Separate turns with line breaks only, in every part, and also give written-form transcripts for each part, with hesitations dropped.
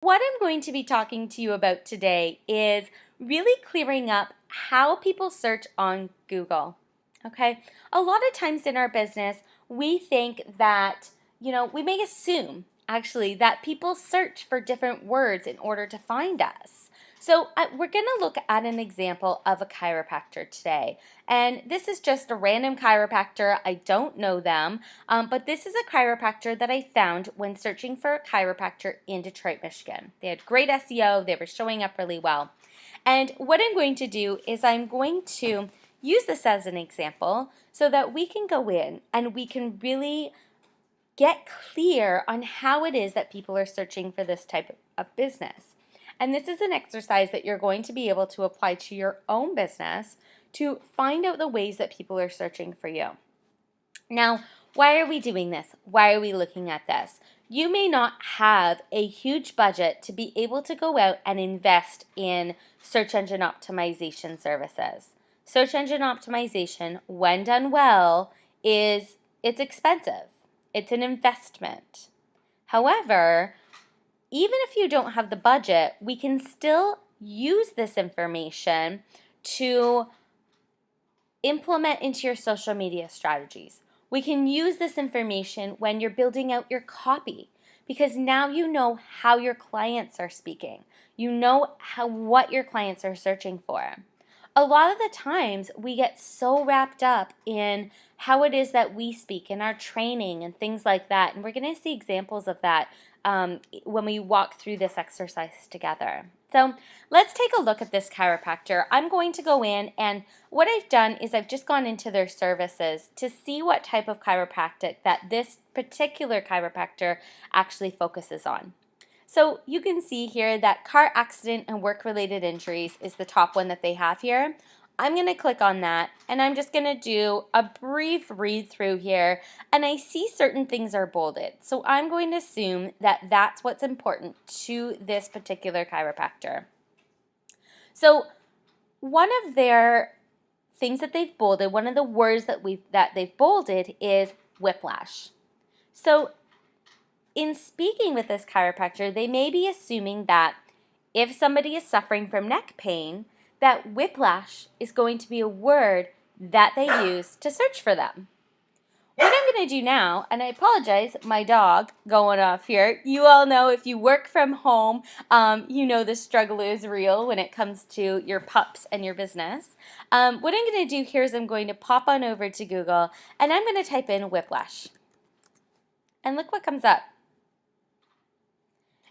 What I'm going to be talking to you about today is really clearing up how people search on Google. Okay, a lot of times in our business, we think that, we may assume actually that people search for different words in order to find us. So, we're going to look at an example of a chiropractor today. And this is just a random chiropractor. I don't know them, but this is a chiropractor that I found when searching for a chiropractor in Detroit, Michigan. They had great SEO, they were showing up really well. And what I'm going to do is I'm going to use this as an example so that we can go in and we can really get clear on how it is that people are searching for this type of business. And this is an exercise that you're going to be able to apply to your own business to find out the ways that people are searching for you. Now, why are we doing this? Why are we looking at this? You may not have a huge budget to be able to go out and invest in search engine optimization services. Search engine optimization, when done well, it's expensive. It's an investment. However, even if you don't have the budget, we can still use this information to implement into your social media strategies. We can use this information when you're building out your copy because now you know how your clients are speaking. You know what your clients are searching for. A lot of the times we get so wrapped up in how it is that we speak in our training and things like that. And we're going to see examples of that when we walk through this exercise together. So let's take a look at this chiropractor. I'm going to go in, and what I've done is I've just gone into their services to see what type of chiropractic that this particular chiropractor actually focuses on. So you can see here that car accident and work-related injuries is the top one that they have here. I'm going to click on that, and I'm just going to do a brief read through here, and I see certain things are bolded. So I'm going to assume that that's what's important to this particular chiropractor. So one of their things that they've bolded, one of the words that they've bolded is whiplash. So in speaking with this chiropractor, they may be assuming that if somebody is suffering from neck pain, that whiplash is going to be a word that they use to search for them. What I'm going to do now, and I apologize, my dog going off here. You all know if you work from home, you know the struggle is real when it comes to your pups and your business. What I'm going to do here is I'm going to pop on over to Google, and I'm going to type in whiplash. And look what comes up.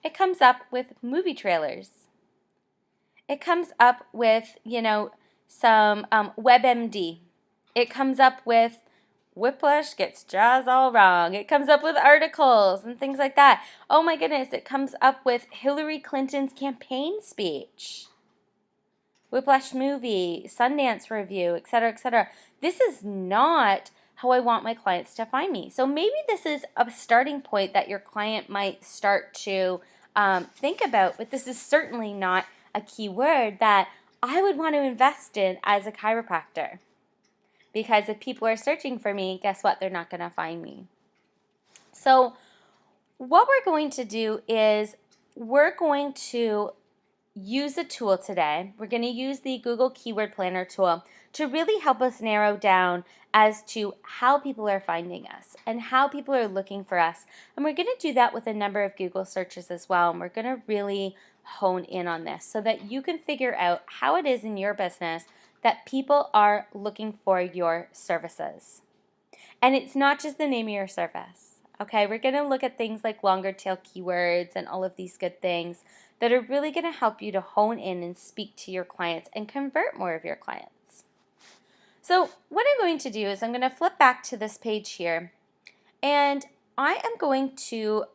It comes up with movie trailers. It comes up with, some WebMD. It comes up with Whiplash gets jaws all wrong. It comes up with articles and things like that. Oh my goodness, it comes up with Hillary Clinton's campaign speech. Whiplash movie, Sundance review, etc., etc. This is not how I want my clients to find me. So maybe this is a starting point that your client might start to think about, but this is certainly not a keyword that I would want to invest in as a chiropractor. Because if people are searching for me, guess what? They're not going to find me. So what we're going to do is we're going to use a tool today. We're going to use the Google Keyword Planner tool to really help us narrow down as to how people are finding us and how people are looking for us. And we're going to do that with a number of Google searches as well. And we're going to really hone in on this so that you can figure out how it is in your business that people are looking for your services. And it's not just the name of your service. Okay, we're going to look at things like longer tail keywords and all of these good things that are really going to help you to hone in and speak to your clients and convert more of your clients. So what I'm going to do is I'm going to flip back to this page here, and I am going to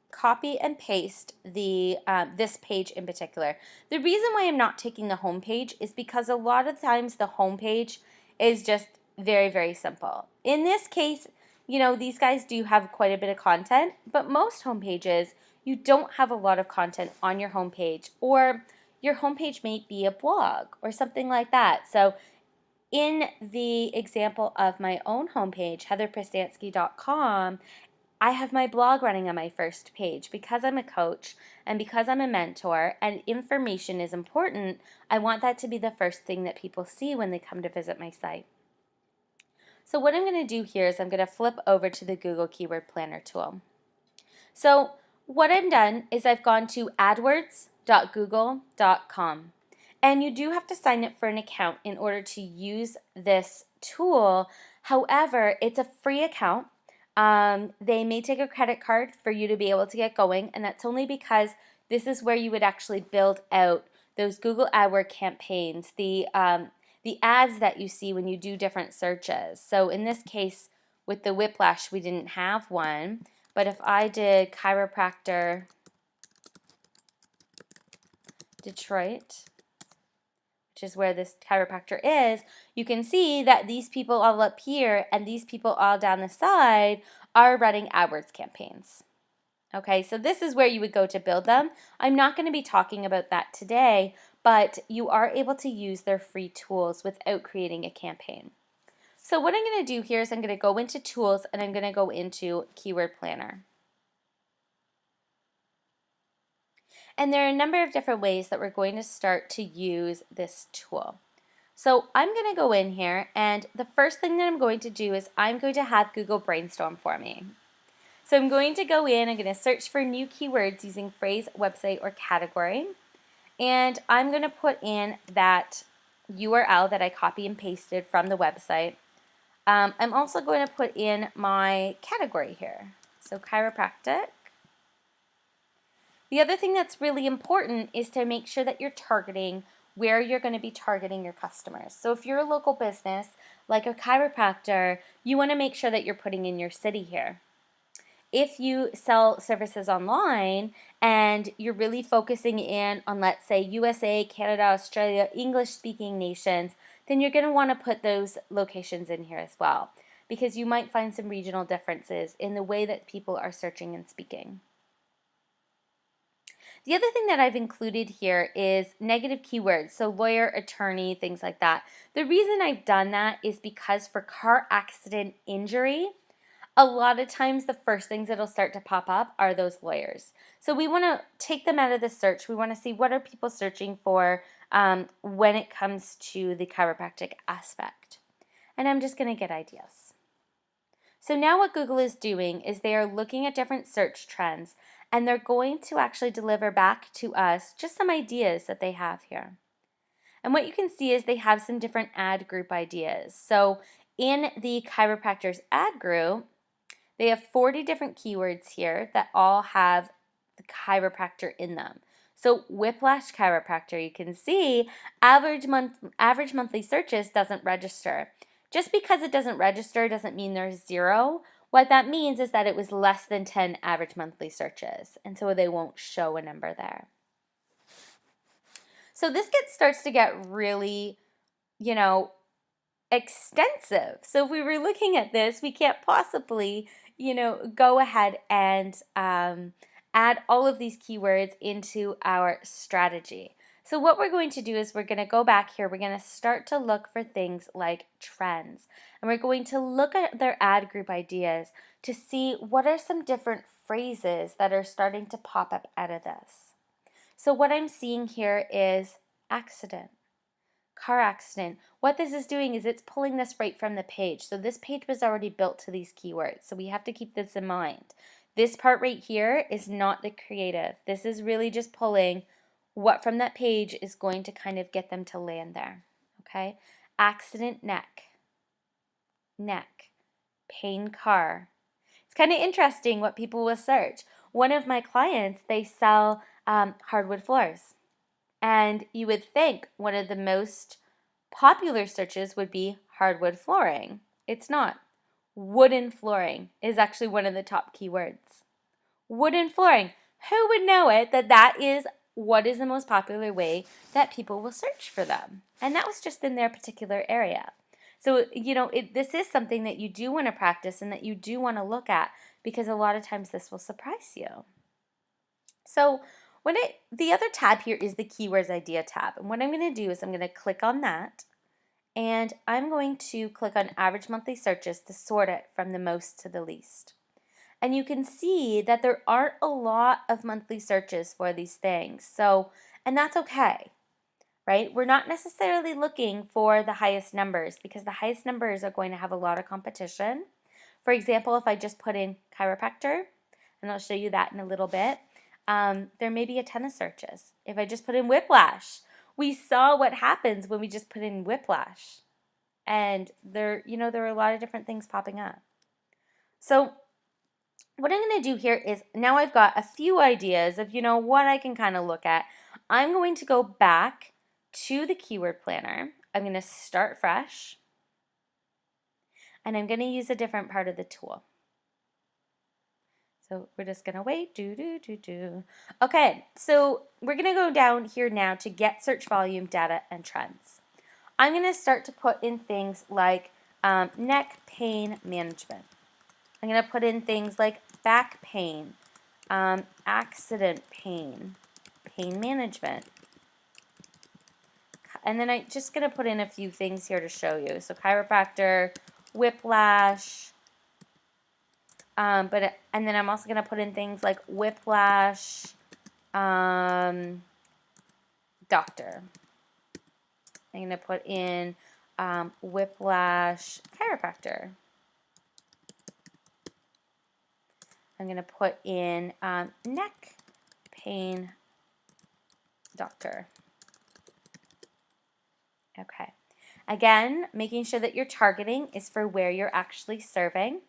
copy and paste this page in particular. The reason why I'm not taking the home page is because a lot of times the home page is just very, very simple. In this case, these guys do have quite a bit of content, but most home pages, you don't have a lot of content on your home page, or your home page may be a blog or something like that. So in the example of my own homepage, heatherpristansky.com, I have my blog running on my first page. Because I'm a coach and because I'm a mentor and information is important, I want that to be the first thing that people see when they come to visit my site. So what I'm going to do here is I'm going to flip over to the Google Keyword Planner tool. So what I've done is I've gone to adwords.google.com. And you do have to sign up for an account in order to use this tool. However, it's a free account. They may take a credit card for you to be able to get going, and that's only because this is where you would actually build out those Google AdWords campaigns, the ads that you see when you do different searches. So in this case, with the whiplash, we didn't have one, but if I did chiropractor Detroit, which is where this chiropractor is, you can see that these people all up here and these people all down the side are running AdWords campaigns. Okay, so this is where you would go to build them. I'm not going to be talking about that today, but you are able to use their free tools without creating a campaign. So what I'm going to do here is I'm going to go into Tools and I'm going to go into Keyword Planner. And there are a number of different ways that we're going to start to use this tool. So I'm going to go in here, and the first thing that I'm going to do is I'm going to have Google brainstorm for me. So I'm going to go in, I'm going to search for new keywords using phrase, website, or category. And I'm going to put in that URL that I copy and pasted from the website. I'm also going to put in my category here. So chiropractic. The other thing that's really important is to make sure that you're targeting where you're going to be targeting your customers. So if you're a local business like a chiropractor, you want to make sure that you're putting in your city here. If you sell services online and you're really focusing in on, let's say, USA, Canada, Australia, English-speaking nations, then you're going to want to put those locations in here as well, because you might find some regional differences in the way that people are searching and speaking. The other thing that I've included here is negative keywords, so lawyer, attorney, things like that. The reason I've done that is because for car accident injury, a lot of times the first things that'll start to pop up are those lawyers. So we want to take them out of the search. We want to see what are people searching for when it comes to the chiropractic aspect. And I'm just going to get ideas. So now what Google is doing is they are looking at different search trends, and they're going to actually deliver back to us just some ideas that they have here. And what you can see is they have some different ad group ideas. So in the chiropractor's ad group, they have 40 different keywords here that all have the chiropractor in them. So whiplash chiropractor, you can see average monthly searches doesn't register. Just because it doesn't register doesn't mean there's zero. What that means is that it was less than 10 average monthly searches, and so they won't show a number there. So this starts to get really, extensive. So if we were looking at this, we can't possibly, go ahead and add all of these keywords into our strategy. So what we're going to do is we're going to go back here. We're going to start to look for things like trends. And we're going to look at their ad group ideas to see what are some different phrases that are starting to pop up out of this. So what I'm seeing here is accident, car accident. What this is doing is it's pulling this right from the page. So this page was already built to these keywords. So we have to keep this in mind. This part right here is not the creative. This is really just pulling what from that page is going to kind of get them to land there. Okay? Accident neck, pain car. It's kind of interesting what people will search. One of my clients, they sell hardwood floors. And you would think one of the most popular searches would be hardwood flooring. It's not. Wooden flooring is actually one of the top keywords. Wooden flooring. Who would know it that is what is the most popular way that people will search for them? And that was just in their particular area. So, this is something that you do want to practice and that you do want to look at, because a lot of times this will surprise you. So, the other tab here is the Keywords Idea tab. And what I'm going to do is I'm going to click on that, and I'm going to click on Average Monthly Searches to sort it from the most to the least. And you can see that there aren't a lot of monthly searches for these things. So, and that's okay, right? We're not necessarily looking for the highest numbers because the highest numbers are going to have a lot of competition. For example, if I just put in chiropractor, and I'll show you that in a little bit, there may be a ton of searches. If I just put in whiplash, we saw what happens when we just put in whiplash. And there are a lot of different things popping up. So what I'm going to do here is, now I've got a few ideas of, what I can kind of look at. I'm going to go back to the keyword planner. I'm going to start fresh. And I'm going to use a different part of the tool. So we're just going to wait. Okay, so we're going to go down here now to get search volume, data, and trends. I'm going to start to put in things like neck pain management. I'm going to put in things like back pain, accident pain, pain management. And then I'm just going to put in a few things here to show you. So chiropractor, whiplash, and then I'm also going to put in things like whiplash, doctor. I'm going to put in whiplash, chiropractor. I'm going to put in neck pain doctor. Okay. Again, making sure that your targeting is for where you're actually serving,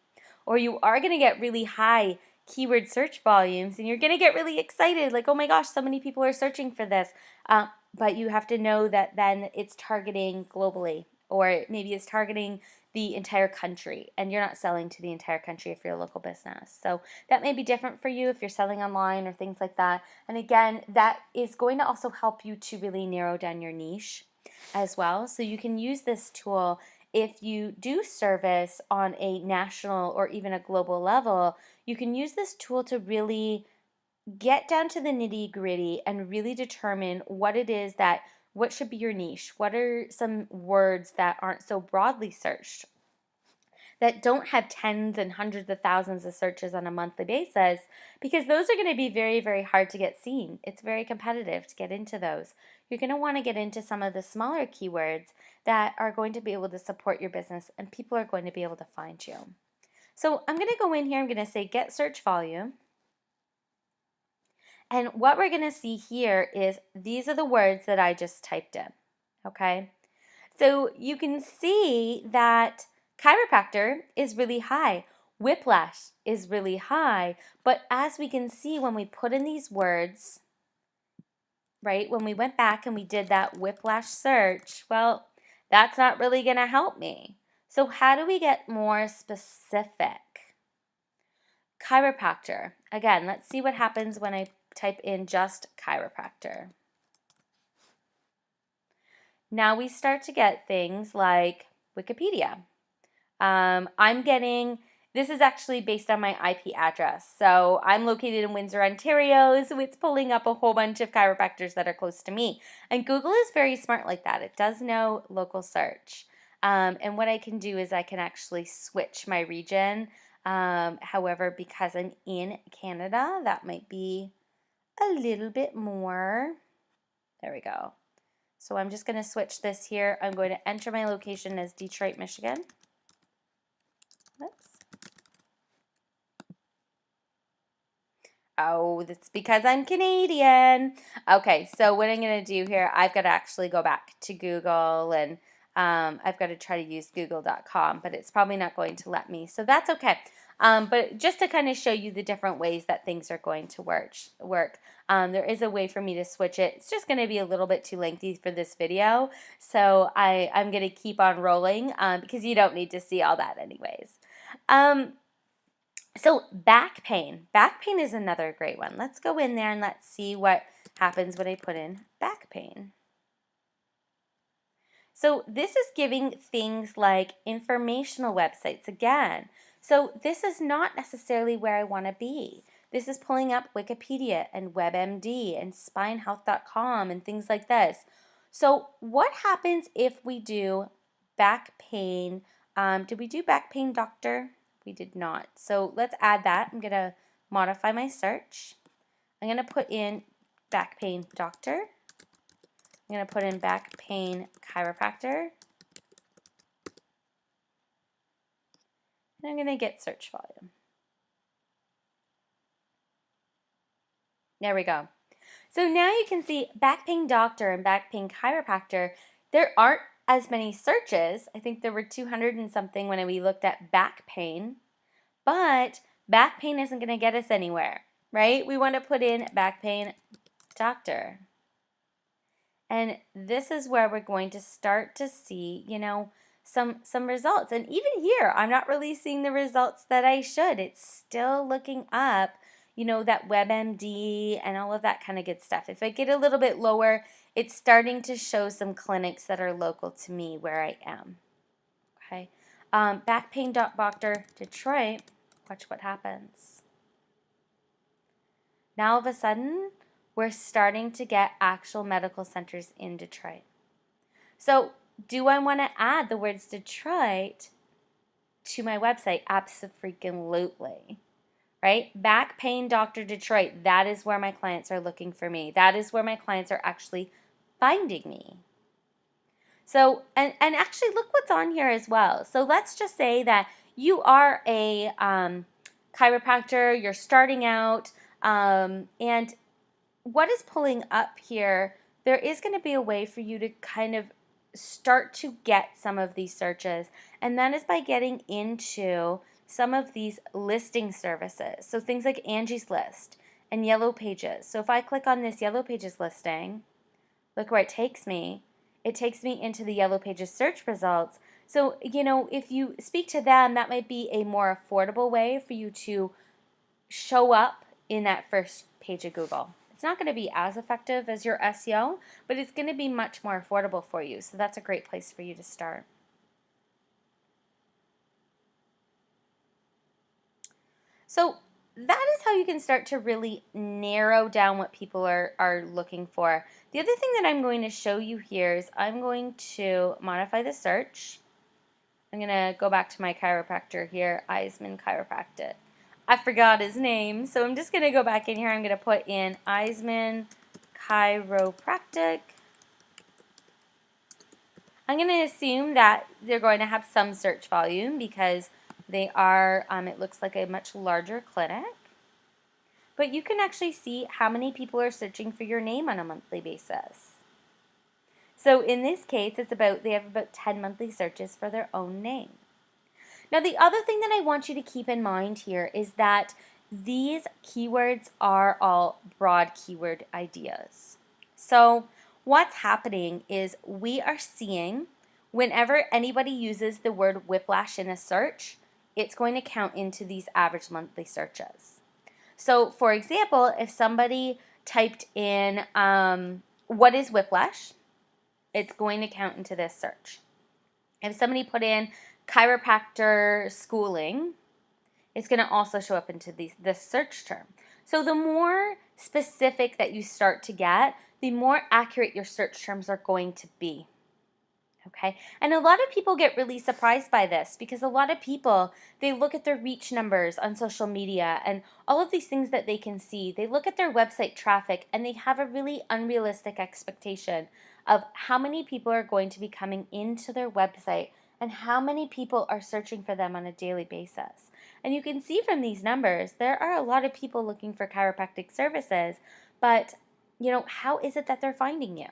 or you are going to get really high keyword search volumes and you're going to get really excited, like, oh my gosh, so many people are searching for this. But you have to know that then it's targeting globally, or maybe it's targeting the entire country, and you're not selling to the entire country if you're a local business. So that may be different for you if you're selling online or things like that. And again, that is going to also help you to really narrow down your niche as well. So you can use this tool if you do service on a national or even a global level. You can use this tool to really get down to the nitty-gritty and really determine what should be your niche. What are some words that aren't so broadly searched, that don't have tens and hundreds of thousands of searches on a monthly basis, because those are going to be very, very hard to get seen. It's very competitive to get into those. You're going to want to get into some of the smaller keywords that are going to be able to support your business, and people are going to be able to find you. So I'm going to go in here, I'm going to say get search volume. And what we're going to see here is these are the words that I just typed in, okay? So you can see that chiropractor is really high. Whiplash is really high. But as we can see, when we put in these words, right, when we went back and we did that whiplash search, well, that's not really going to help me. So how do we get more specific? Chiropractor. Again, let's see what happens when I type in just chiropractor. Now we start to get things like Wikipedia. This is actually based on my IP address. So I'm located in Windsor, Ontario, so it's pulling up a whole bunch of chiropractors that are close to me. And Google is very smart like that. It does know local search. And what I can do is I can actually switch my region. However, because I'm in Canada, that might be a little bit more. There we go. So I'm just going to switch this here. I'm going to enter my location as Detroit, Michigan. Oops. Oh, that's because I'm Canadian. Okay, so what I'm going to do here, I've got to actually go back to Google, and I've got to try to use google.com, but it's probably not going to let me. So that's okay. But just to kind of show you the different ways that things are going to work. There is a way for me to switch it. It's just going to be a little bit too lengthy for this video, so I'm going to keep on rolling because you don't need to see all that anyways. So back pain. Back pain is another great one. Let's go in there and let's see what happens when I put in back pain. So this is giving things like informational websites again. So this is not necessarily where I want to be. This is pulling up Wikipedia and WebMD and spinehealth.com and things like this. So what happens if we do back pain? Did we do back pain doctor? we did not. So let's add that. I'm going to modify my search. I'm going to put in back pain doctor. I'm going to put in back pain chiropractor. And I'm going to get search volume. There we go. So now you can see back pain doctor and back pain chiropractor. There aren't as many searches. I think there were 200 and something when we looked at back pain. But back pain isn't going to get us anywhere, right? We want to put in back pain doctor. And this is where we're going to start to see, some results. And even here, I'm not really seeing the results that I should. It's still looking up, that WebMD and all of that kind of good stuff. If I get a little bit lower, it's starting to show some clinics that are local to me where I am. Okay. Back pain doctor Detroit. Watch what happens. Now all of a sudden, we're starting to get actual medical centers in Detroit. So do I want to add the words Detroit to my website? Abso-freaking-lutely. Right? Back pain doctor Detroit. That is where my clients are looking for me. That is where my clients are actually finding me. So, and actually look what's on here as well. So let's just say that you are a chiropractor, you're starting out, and what is pulling up here, there is going to be a way for you to kind of start to get some of these searches, and that is by getting into some of these listing services. So things like Angie's List and Yellow Pages. So if I click on this Yellow Pages listing, look where it takes me. It takes me into the Yellow Pages search results. So, if you speak to them, that might be a more affordable way for you to show up in that first page of Google. It's not going to be as effective as your SEO, but it's going to be much more affordable for you. So that's a great place for you to start. So that is how you can start to really narrow down what people are looking for. The other thing that I'm going to show you here is I'm going to modify the search. I'm going to go back to my chiropractor here, Eisman Chiropractic. I forgot his name, so I'm just going to go back in here. I'm going to put in Eisman Chiropractic. I'm going to assume that they're going to have some search volume because they are, it looks like a much larger clinic. But you can actually see how many people are searching for your name on a monthly basis. So in this case, they have about 10 monthly searches for their own name. Now the other thing that I want you to keep in mind here is that these keywords are all broad keyword ideas. So what's happening is we are seeing whenever anybody uses the word whiplash in a search, it's going to count into these average monthly searches. So for example, if somebody typed in what is whiplash, it's going to count into this search. If somebody put in chiropractor schooling, it's going to also show up into this search term. So the more specific that you start to get, the more accurate your search terms are going to be. Okay, and a lot of people get really surprised by this because a lot of people, they look at their reach numbers on social media and all of these things that they can see. They look at their website traffic and they have a really unrealistic expectation of how many people are going to be coming into their website and how many people are searching for them on a daily basis. And you can see from these numbers, there are a lot of people looking for chiropractic services, but how is it that they're finding you?